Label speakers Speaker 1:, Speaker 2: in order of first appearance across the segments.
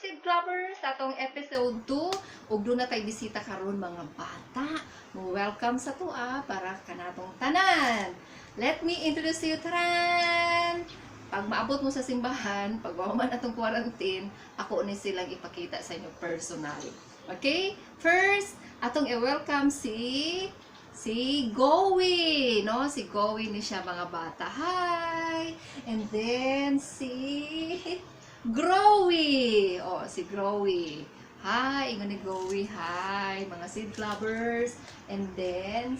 Speaker 1: Seed Lovers, atong episode 2 ug doon na tay bisita karon mga bata. Welcome sa tua para kanatong tanan. Let me introduce you, taran. Pag maabot mo sa simbahan, pag man atong quarantine, ako ni silang ipakita sa inyo personal. Okay? First, atong i-welcome si Gowie, no? Si Gowie ni siya mga bata. Hi! And then Growy! Oh, si Growy. Hi! Ingon ni Growy. Hi! Mga seed lovers. And then,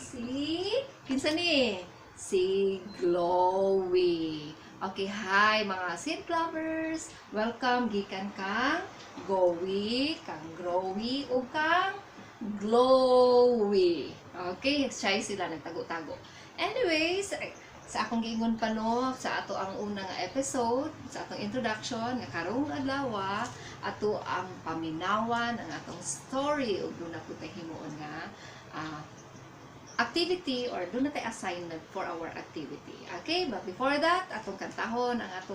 Speaker 1: kinsa ni? Si Glowy. Okay, hi mga seed lovers. Welcome. Gikan kang Gowy, kang Growy, o kang Glowy. Okay, siya sila nagtago-tago. Anyways, sa akong giingon pa no, sa ato ang unang episode, sa atong introduction, nga karong adlaw, ato ang paminawan ang atong story ug doon na po tayo himuon nga activity or doon na tayo assignment for our activity. Okay, but before that, atong kantahon ang atong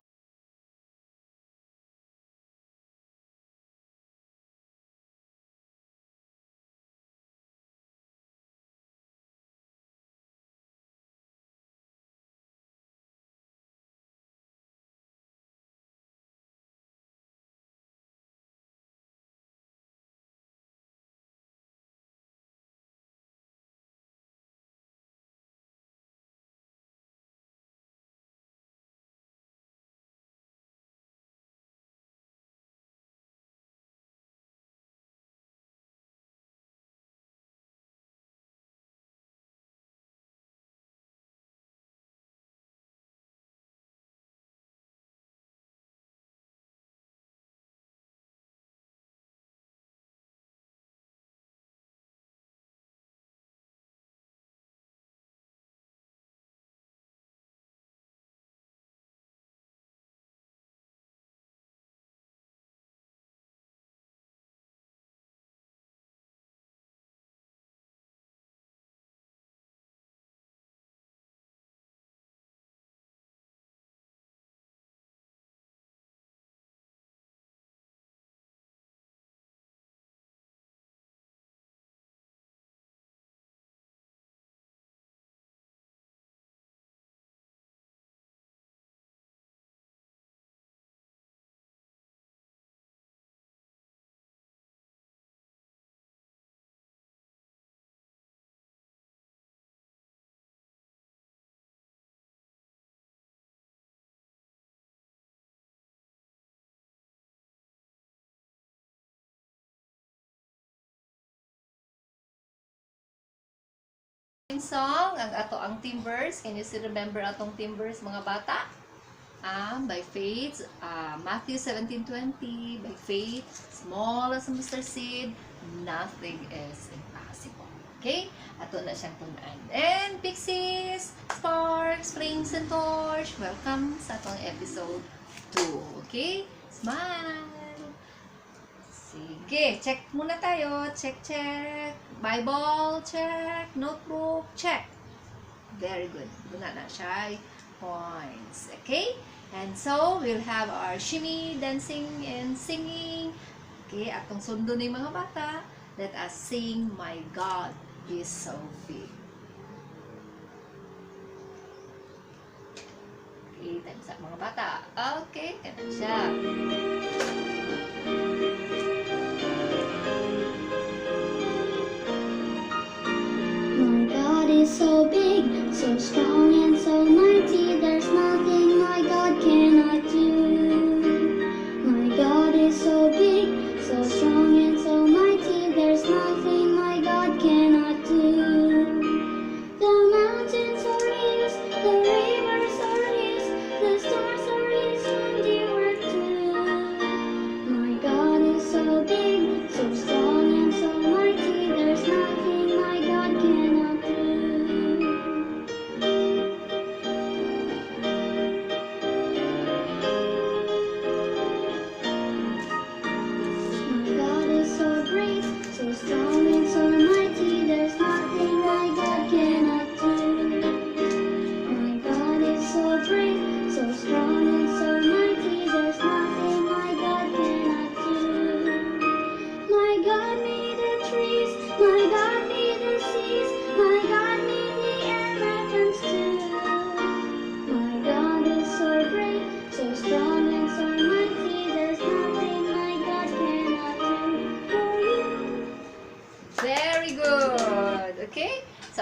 Speaker 1: song, ang ato ang Timbers. Can you still remember atong Timbers mga bata? By faith, Matthew 17:20, by faith, small as a mustard seed, nothing is impossible. Okay? Ato na siyang tunan. And Pixies, Sparks, Flames, and Torch, welcome sa atong episode 2. Okay? Smile! Sige, check muna tayo. Check. Bible, check. Notebook, check. Very good. Muna na siya. Points. Okay? And so, we'll have our shimmy, dancing, and singing. Okay, atong sundo ni mga bata. Let us sing, My God is so big. Okay, time sa mga bata. Okay, kaya siya.
Speaker 2: My God is so big, so strong and so mighty, there's nothing my God cannot do. My God is so big, so strong and so mighty, there's nothing my God cannot do. The mountains are His, the rivers are His, the stars are His handiwork too. My God is so big, so strong and so mighty, there's nothing my God cannot do.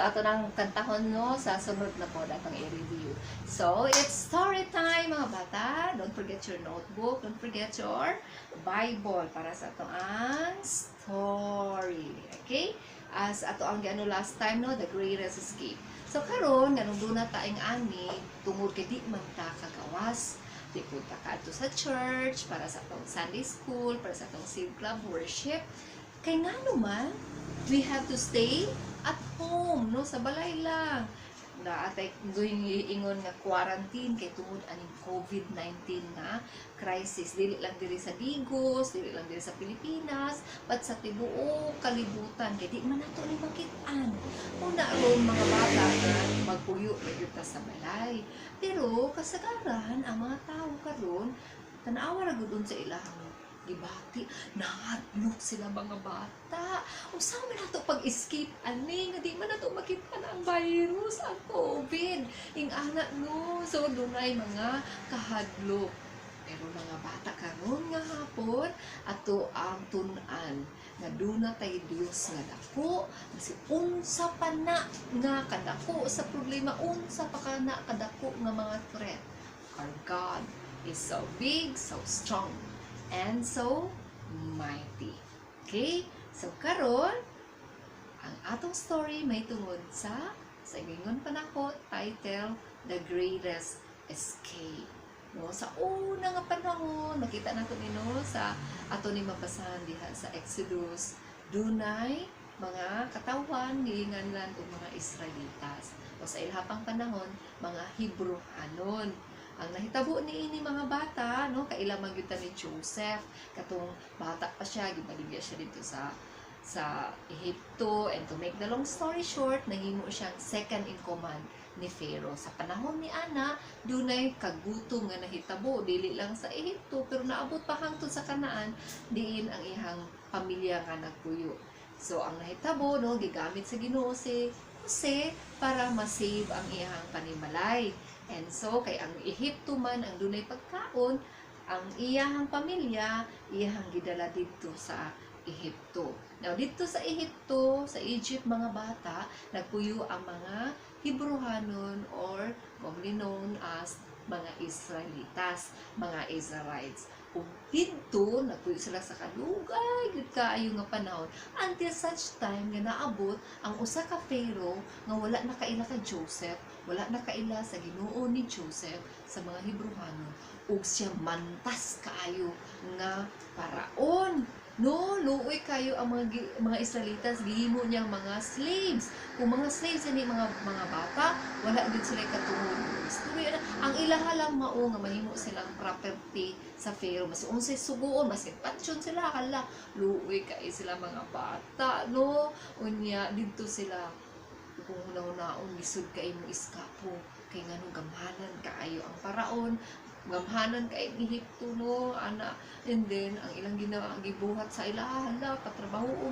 Speaker 1: ato nang kantahon no sa sunod na po datong i-review. So, it's story time mga bata. Don't forget your notebook, don't forget your Bible para sa ato ang story. Okay? As ato ang giano last time no, The Greatest Escape. So karon nganong duna ta ing ani tungod kay di man ta kagawas. Di punta ka ato sa church para sa atong Sunday school, para sa atong Save Club worship. Kay ngano man, we have to stay at home, no? Sa balay lang. Na atay going ingon nga quarantine kay tungod aning COVID-19 na crisis. Dili lang diri sa Digos, dili lang diri sa Pilipinas, but sa tibuok kalibutan kay di man nato ni makit-an. Una ron mga bata na magpuyo gyud ta sa balay. Pero kasagaran ang mga tawo karon tan-awa ra gud sa ilahang gibati, nahadlok sila mga bata. Usa man nato pag-escape ani nga di man nato makita ang virus, ang COVID, ing anak no. So dunay mga kahadlok. Pero mga bata karon nga hapon ato ang tun-an nga duna tay Dios nga dako, kasi unsa pa na nga kadako sa problema, unsa pa kana kadako nga mga threat. Our God is so big, so strong, and so mighty. Okay? So karon ang atong story may tungod sa ingon panako title The Greatest Escape. No, sa una nga panahon nakita nato no sa ato ni mabasahan diha sa Exodus, dunay mga katawan giinganlan og mga Israelitas. O sa ilhapang panahon mga Hebrewanon. Ang nahitabo niini mga bata, no, kaila magyuta ni Joseph, katong bata pa siya, gibaligya siya dito sa Ehipto, and to make the long story short, nahimo siyang second in command ni Pharaoh. Sa panahon ni Ana, dunay kagutom nga nahitabo, dili lang sa Ehipto, pero naabot pa hangtod sa Kanaan, diin ang ihang pamilya nga nagpuyo. So ang nahitabo, no, gigamit sa Ginoo si Jose para ma-save ang ihang panimalay. And so, kay ang Ehipto man ang dunay pagkaon, ang iyahang pamilya, iyahang gidala dito sa Ehipto. Now, dito sa Ehipto, sa Egypt, mga bata, nagpuyo ang mga Hebrewanon or commonly known as mga Israelitas, mga Israelites. Kung dito, nagpuyo sila sa kalugay, gud kaayo nga panahon, until such time nga naabot ang usa ka Pharaoh nga wala na kaila ka Joseph, wala na kaila sa Ginoo ni Joseph sa mga Hebrewanon, ug siya mantas kaayo nga paraon. No, luoy kayo ang mga Israelitas, gihimo niyang mga slaves. Kung mga slaves ani mga bata, wala gid sila katungod. Istorya na ang ilaha lang mao nga mahimo silang property sa Pharaoh. Mas unsay suguon, mas ipatyon sila kala. Luoy kay sila mga bata, no. Unya didto sila kung una-unaon lisod kay mo iskapo kay nganong gamhanan kaayo ang paraon, gamhanan kay Ehipto, no, ana. And then ang ilang ginawa ang gibuhat sa ilaha, patrabaho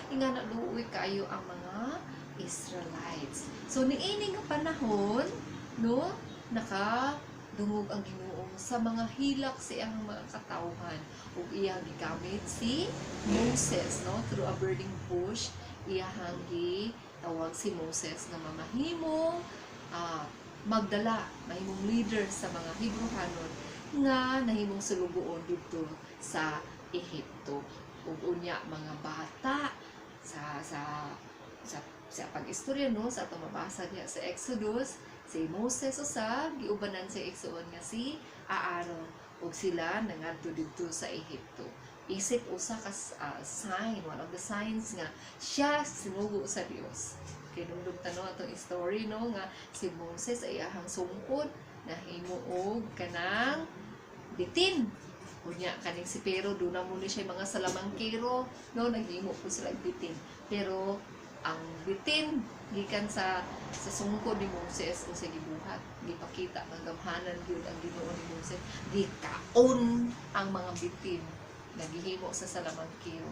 Speaker 1: ingana luoy kayo ang mga Israelites. So niini nga panahon, no, dungog ang Ginoo sa mga hilak sa iyang mga katawhan ug iyang gigamit si Moses, no, through a burning bush. Iyang gitawag si Moses nga mamahimong magdala, mahimong leader sa mga Hebrewanon nga nahimong sulugoon dito sa Ehipto. Ug unya mga bata sa pag-istorya, no, sa atong mabasa diha sa Exodus, si Moses usa giubanan sa igsoon nga si Aaron, ug sila nangadto dito sa Ehipto. Isip usa ka sign, one of the signs nga siya sinugo sa Dios. Kinundog tanong atong story, no, nga si Moses ay ahang sungkod nahimo og kanang bitin. Unya kaning si Pero do na muna siya mga salamangkero, no, naghimo po sila bitin. Pero ang bitin gikan sa sungkod ni Moses o sa gibuhat, gipakita ang gamhanan gyud ang Ginoo ni Moses, gikaon ang mga bitin naghihimo sa salamangkero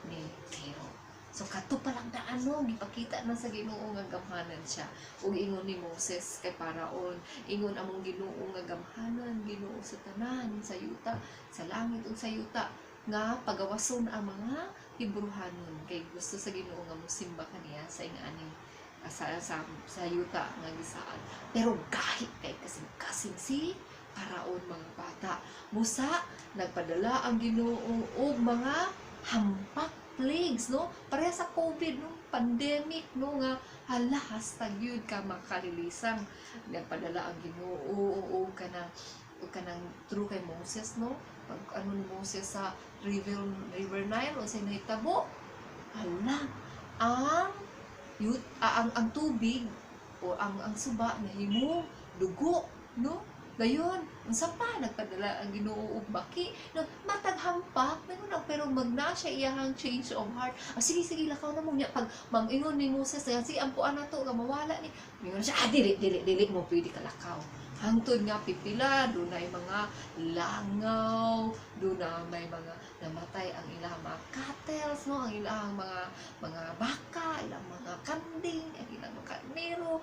Speaker 1: ni Pero. So kato pa lang na gipakita na sa Ginoo nga gamhanan siya. Ug ingon ni Moses kay Paraon, ingon among Ginoo nga gamhanan, Ginoo sa tanan, sa yuta, sa langit ug sa yuta, nga pagawason ang mga Hebrewanon kay gusto sa Ginoo nga mosimba kaniya sa ingani sa yuta nga gisaad. Pero kahit kay kasing si Paraon mga bata. Musa nagpadala ang Ginoo og mga hampak plagues, no? Pareha sa COVID, no? Pandemic, no? Nga hala hastag yun ka makalilisang. Nagpadala ang Ginoo og kanang true kay Moses, no? Pag ano ni Moses sa River Nile o sa nahitabo, hala ang tubig o ang suba nahimo dugo, no? Dayon, unsa pa nagpadala ang Ginoo og baki, no, matag hampak, pero magna siya iyang change of heart. Sige lakaw na mo niya pag mangingon ni Moses si ampuan nato nga mawala ni. Mingon siya, dili mo pwede ka lakaw. Hangtod nga pipila, dunay mga langaw, may mga namatay ang ilang mga cattle, no, ang ilang mga baka, ilang mga kanding, ang ilang mga karnero.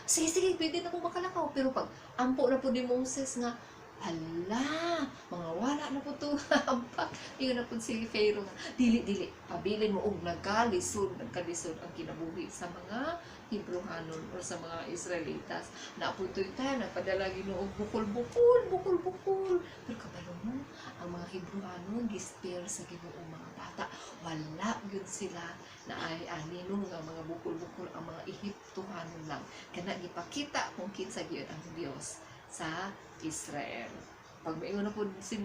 Speaker 1: Sige, pwede na mo makalakaw. Pero pag ampo na po ni Moses nga, hala, mga wala na po ito hampak. Iyon na po si Pharaoh nga, dili, pabilin mo og nagkalisod ang kinabuhi sa mga Hebrewanon o sa mga Israelitas. Naputoy tayo, nagpadala Ginoo bukol. Pero kabalo mo, ang mga Hebrewanon gisper sa Ginoo mga bata. Wala yun sila na ay aninong nga mga bukol ang mga Ehiptohanon lang. Kana gipakita kung kinsa gyud ang Dios sa Israel. Pag maingon na po si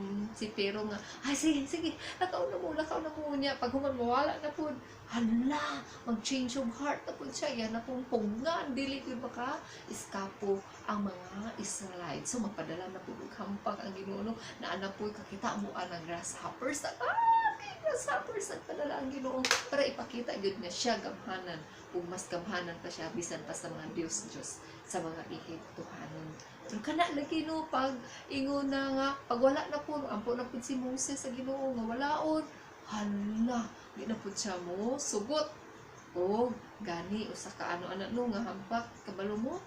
Speaker 1: Pero nga, ay sige, lakaw na mo niya. Pag mawala na po, hala, mag-change of heart na po siya. Yan na pong pungan, dili ko baka iskapo ang mga Israelites. So magpadala na po hampag ang Ginoo na anak po kakita mo ang grasshoppers. Grasshoppers nagpadala ang Ginoo para ipakita yun nga siya gamhanan o mas gamhanan pa siya bisan pa sa mga Diyos sa mga Ehiptohanon. Pero kana lagi no pag ingon na nga pag wala na po ampo na po si Moses sa Ginoo nga walaon, hala di na po siya mo sugot o gani usa ka ano no nga hampak kabalo mo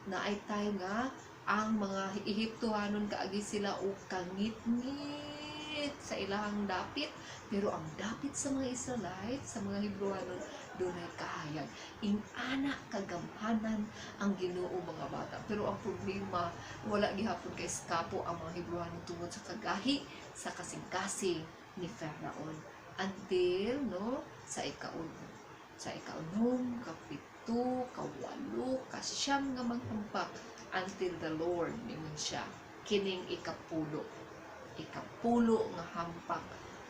Speaker 1: naay time nga ang mga Ehiptohanon kaagi sila o kangit-ngit sa ilahang dapit. Pero ang dapit sa mga Israelites, sa mga Hebrewanon, doon ay kahayag. Ingana kagamhanan ang Ginoo mga bata. Pero ang problema, wala gihapon kay skapo ang mga Hebrewanon tungod sa kagahi, sa kasing-kasing ni Pharaoh. Until, no, sa ikaunom, kapito, kawalo, kasyam nga maghampak, until the Lord, ningon siya, kining ikapulo nga hampak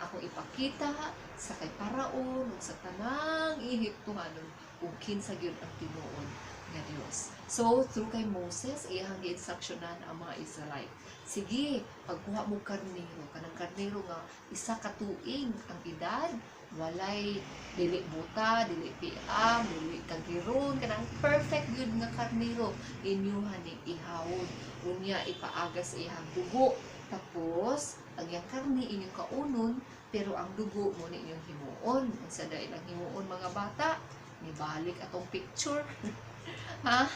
Speaker 1: ako ipakita sa kay Paraon ug sa tanang Ehiptohanon ug kinsa gyud ang tinuod nga Dios. So through kay Moses iyang gi-instructionan ang mga Israelite. Sige, pagkuha mo karnero, kanang karnero nga isa ka tuig ang edad, walay dili buta, dili piam, dili kagiron, kanang perfect gyud nga karnero inyuhan ning ihawon. Unya ipaagas iyang dugo. Tapos, ang iyang karni inyong kaunon, pero ang dugo mo ni inyong himuon. Sa dahil ang himuon mga bata, nibalik atong picture. Ha?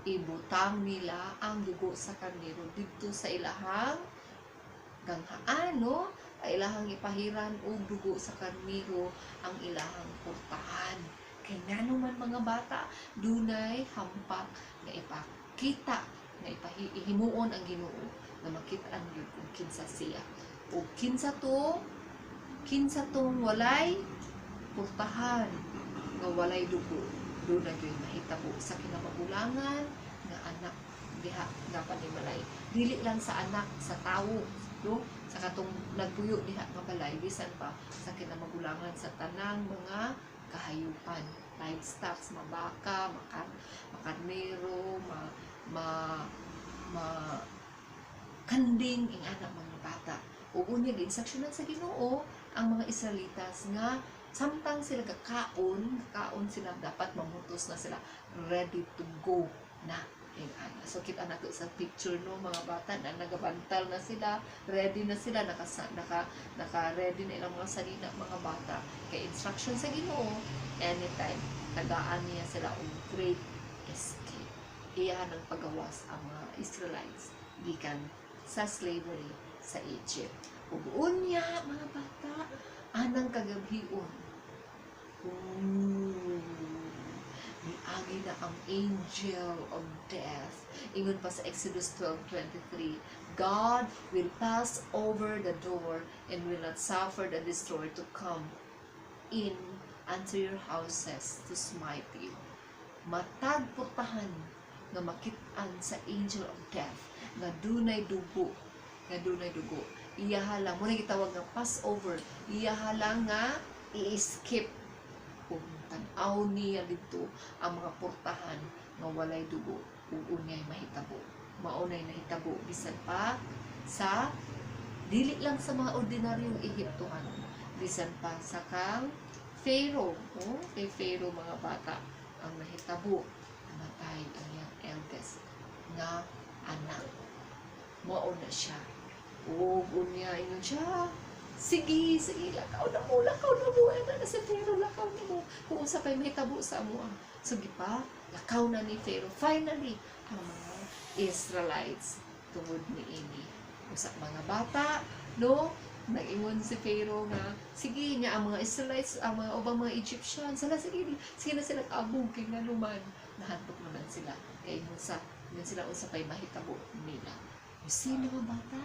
Speaker 1: Ibutang nila ang dugo sa karnero dito sa ilahang ganghaan, no? Ilahang ipahiran og dugo sa karnero ang ilahang portahan. Kaya naman mga bata, dunay hampak na ipakita, na ihimuon ang Ginoo na makitaan yun kung kinsa siya. O kinsa tong walay purtahan nga walay dugo. Doon na yun mahitabo sa kinamagulangan nga anak diha nga panimalay. Dili lang sa anak sa tawo, no? Sa katong nagpuyo diha nga balay, bisan pa sa kinamagulangan sa tanang mga kahayupan, livestock, mabaka, makarnero, kanding ing anak mga bata. O unya gi-instructionan sa Ginoo ang mga Israelitas nga samtang sila kakaon sila dapat mamutos na sila ready to go na ing ana. So kita nato sa picture no mga bata na nagabantal na sila, ready na sila naka-ready na ilang mga salina mga bata. Kay instruction sa Ginoo anytime tagaan niya sila og great escape. Iyan ang pagawas ang mga Israelites gikan sa slavery sa Egypt. Ug unya mga bata anang kagabhion. Niagi na ang angel of death. Ingon pa sa Exodus 12:23, God will pass over the door and will not suffer the destroyer to come in unto your houses to smite you. Matag putahan nga makit-an sa angel of death nga dunay dugo, iyahala mo na gitawag nga Passover, iyahala nga i-skip kung tan-aw niya dito ang mga portahan nga walay dugo ug unyay mahitabo. Maunay nahitabo bisan pa sa dili lang sa mga ordinaryong Ehiptohan, bisan pa sa kang Pharaoh, kay Pharaoh mga bata ang nahitabo, namatay ang iyang eldest nga anak. Mao na siya. O unya ingon siya, sige, lakaw na mo, na si Pharaoh, lakaw na mo. Kung usa pa'y mahitabo sa amo, sige pa, lakaw na ni Pharaoh. Finally, ang mga Israelites tungod ni ini. Usa mga bata, no? Nag-ingon si Pharaoh nga, sige niya, ang mga Israelites, ang mga ubang mga Egyptian, sige na sila kaabog, kay nga luman. Nahantok naman sila. Kaya yun sila usapay mahitabo nila. You see, mga bata,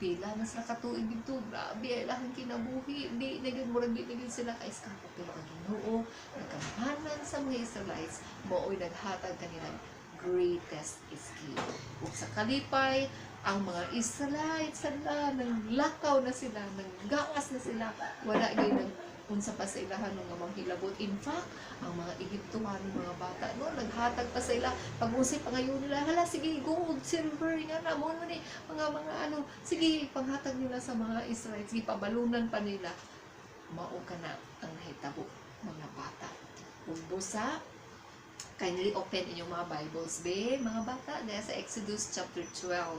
Speaker 1: pila na sila katuig dito, grabe, ay lahang kinabuhi, di naging sila ka-eskapo. Pero ang Ginoo, nagkamahanan sa mga Israelites, moo'y naghatag kanilang greatest escape. Ug sa kalipay, ang mga Israelites sila nanglakaw na sila, nanggawas na sila, wala gyud nang unsa pa sa ilahan nga manghilabot. In fact, ang mga Egyptohan, mga bata no, naghatag pa sa ila pag-usay pangayon nila, hala sige gold, silver nga na mo ni mga ano, sige panghatag nila sa mga Israelites, gipabalunan pa nila. Mao kana ang nahitabo mga bata. Ug busa, kindly open inyong mga Bibles, mga bata, dahil sa Exodus chapter 12.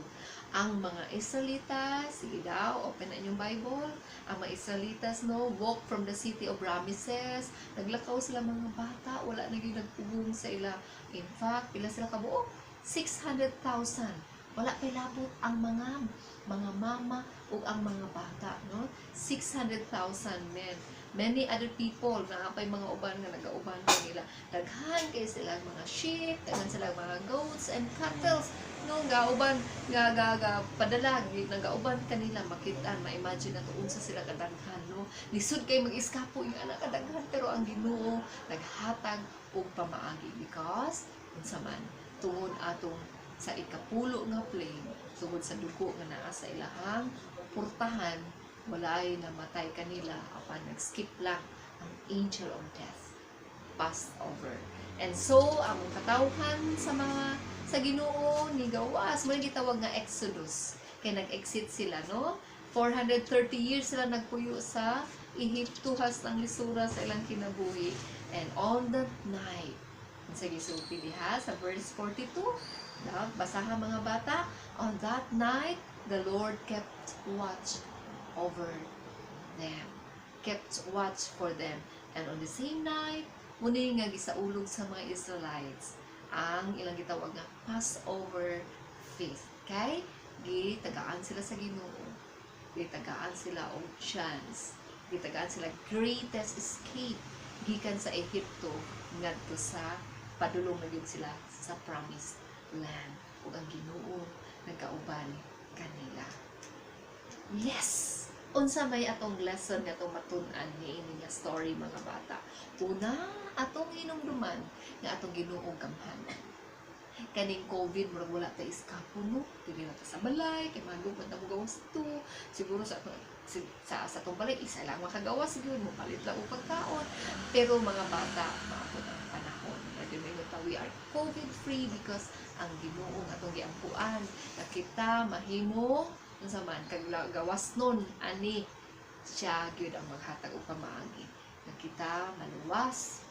Speaker 1: Ang mga Israelitas, sige daw, open na inyong Bible. Ang mga Israelitas, no, walk from the city of Ramesses. Naglakaw sila mga bata, wala na yung nagpugong sa ila. In fact, pila sila kabuo? 600,000. Wala kay labot ang mga mama o ang mga bata, no? 600,000 men. Many other people, naapay mga uban nga nagauban nila. Daghan kay sila mga sheep, daghan sila mga goats and cattle, no, gauban nga padala nagauban kanila, makita, ma-imagine na unsa sila kadaghan, no. Lisod kay mag-iskapo yung anak kadaghan, pero ang Ginoo naghatag og pamaagi because unsa man tungod atong sa ikapulo nga plane, tungod sa dugo nga naa sa ilahang portahan, walay namatay kanila apan nag-skip lang ang angel of death passed over. And so ang katawhan sa Ginoo ni gawas mo gitawag nga Exodus, kay nag-exit sila, no, 430 years sila nagpuyo sa Ehipto, has ang lisura sa ilang kinabuhi. And on that night, sa gisulti diha sa verse 42, basahan mga bata, on that night the Lord kept watch over them, kept watch for them. And on the same night, muni nga gisaulog sa mga Israelites ang ilang gitawag nga Passover feast. Kay gitagaan sila sa Ginoo, gitagaan sila og chance, gitagaan sila greatest escape gikan sa Ehipto ngadto sa padulong na gyud sila sa promised land, ug ang Ginoo nagkauban kanila. Yes! Unsa may atong lesson nga atong matun-an niini nga story mga bata. Una, atong hinumduman nga atong Ginoo gamhanan. Kaning COVID, murag wala ta iskapo, no? Dili na ta sa balay, kay magugod na mo gawas to. Siguro sa atong balay, isa lang makagawas, siguro mo palit lang o pagkaon. Pero mga bata, maabot ang panahon. We are COVID-free because ang Ginoo nga atong giampuan. Kita mahimo unsa man kag gawas nun ani siya gyud ang maghatag og pamaagi. Kita maluwas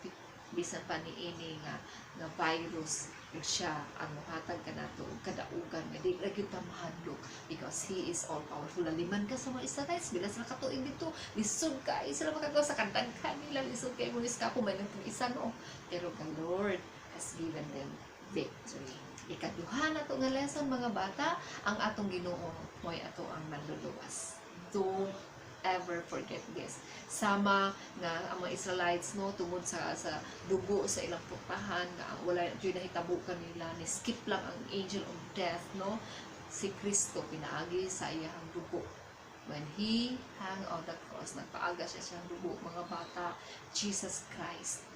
Speaker 1: bisan pa niini nga virus, siya ang mohatag kanato og kadaugan nga di ra gyud ta mahadlok because he is all powerful. Liman ka sa mga Israelites, bila sila katuig dito, lisod kay sila makagawa sa kadaghan nila, lisod kay mo iskapo may nagtisa no, pero ang Lord has given them victory. Ikaduha na to nga lesson mga bata, ang atong Ginoo mo'y ato ang manluluwas. Don't ever forget this. Sama nga ang mga Israelites no tungod sa dugo sa ilang putahan nga wala jud nahitabo kanila ni skip lang ang angel of death no. Si Kristo pinaagi sa iyang dugo. When He hung on the cross, nagpaaga siya siyang dugo, mga bata, Jesus Christ,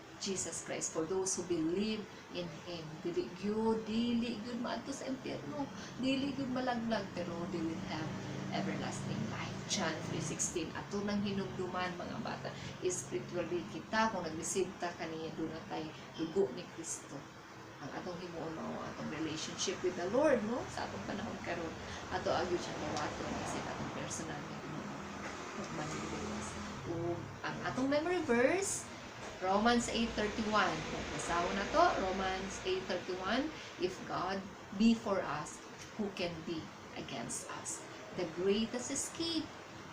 Speaker 1: for those who believe in Him. Dili gyud maadto sa impyerno, dili gyud malaglag, pero they will have everlasting life. John 3:16, ato nang hinumduman mga bata, spiritually kita, kung nag-receive ta kaniya, doon na tayo dugo ni Kristo. Ang atong himuon mao atong relationship with the Lord no sa atong panahon karon ato agyo siya kawaton sa atong personal nga Ginoo ug maniliwas ug ang atong memory verse Romans 8:31 basaho na to Romans 8:31 if God be for us who can be against us the greatest escape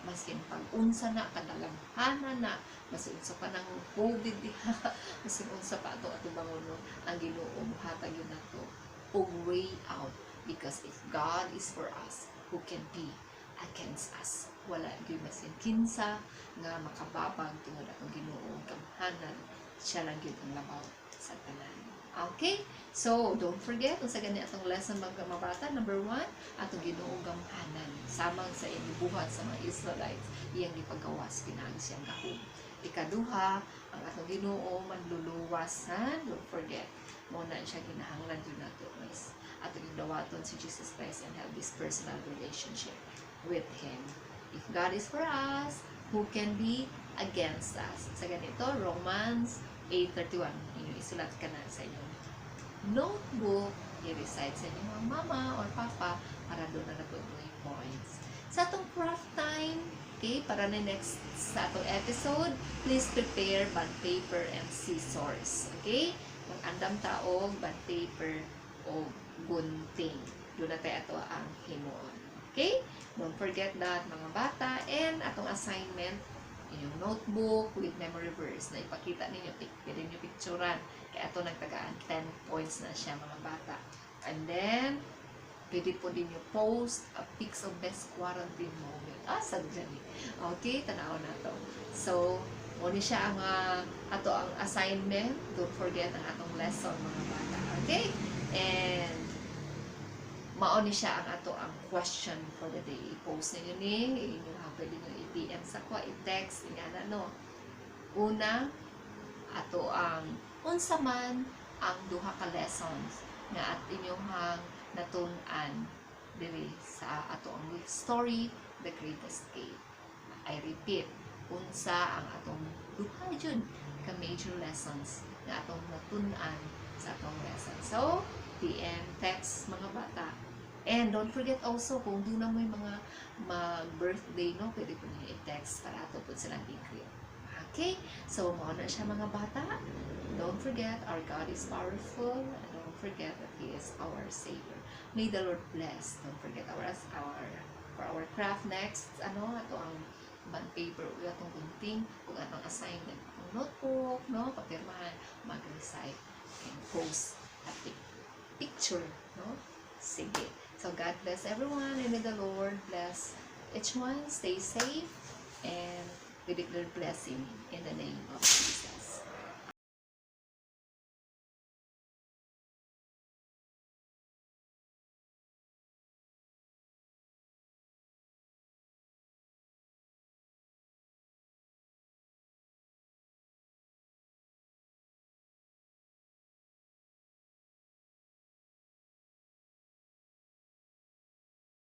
Speaker 1: maskin pag-unsa na kadalanghanan na maskin unsa pa nang COVID diha maskin unsa pa ato bangon ang Ginoo muhatag yun nato og way out because if God is for us who can be against us wala gyud maskin kinsa nga makababag tungod atong Ginoo gamhanan siya lang gyud ang labaw sa tanan. Okay? So, don't forget, kung sa gani atong lesson mga bata, number 1, atong Ginoo gamhanan. Samang sa iyang buhat sa mga Israelites, iyang gipagawas, pinagi siyang gahom. Ikaduha, ang atong Ginoo manluluwasan, don't forget, muna siya ginahanglan yun nato, guys. Atong dawaton si Jesus Christ and have this personal relationship with Him. If God is for us, who can be against us? Sa ganito, Romans 8:31. Inyo isulat ka na sa inyong notebook, i-recite sa inyong mga mama or papa para doon na nabuo yung points. Sa atong craft time, okay, para na next sa atong episode, please prepare bond paper and scissors. Okay? Kung andam taog, bond paper o gunting. Doon na tayo ito ang himuon. Okay? Don't forget that, mga bata, and atong assignment, inyong notebook with memory verse na ipakita ninyo, pwede nyo picturean. Kaya ito nagtagaan 10 points na siya mga bata. And then, pwede po din nyo post a pics of best quarantine moment. Sadyan eh. Okay, tanaw na to. So, muna siya ang ato ang assignment. Don't forget ang atong lesson mga bata. Okay? And, maon ni siya ang ato ang question for the day. I-post ninyo ni, inyo pwede nyo i-PM sa ko, i-text, ingana no. Una, ato ang unsa man ang duha ka lessons nga at inyong hang natun-an diri sa ato ang story, The Great Escape. I repeat, unsa ang atong duha jud ka major lessons nga atong natun-an sa atong lesson. So, PM, text mga bata. And don't forget also, kung doon na mo yung mga mag-birthday, no, pwede po niyo i-text para ato po silang i-greet. Okay? So, mauna siya mga bata. Don't forget, our God is powerful. And don't forget that He is our Savior. May the Lord bless. Don't forget for our craft next, ato ang bond paper, o atong gunting, kung atong assignment, atong notebook, no, papirmahan, mag-recite, and post a picture, no? Sige. So, God bless everyone, and may the Lord bless each one. Stay safe, and we declare blessing in the name of Jesus.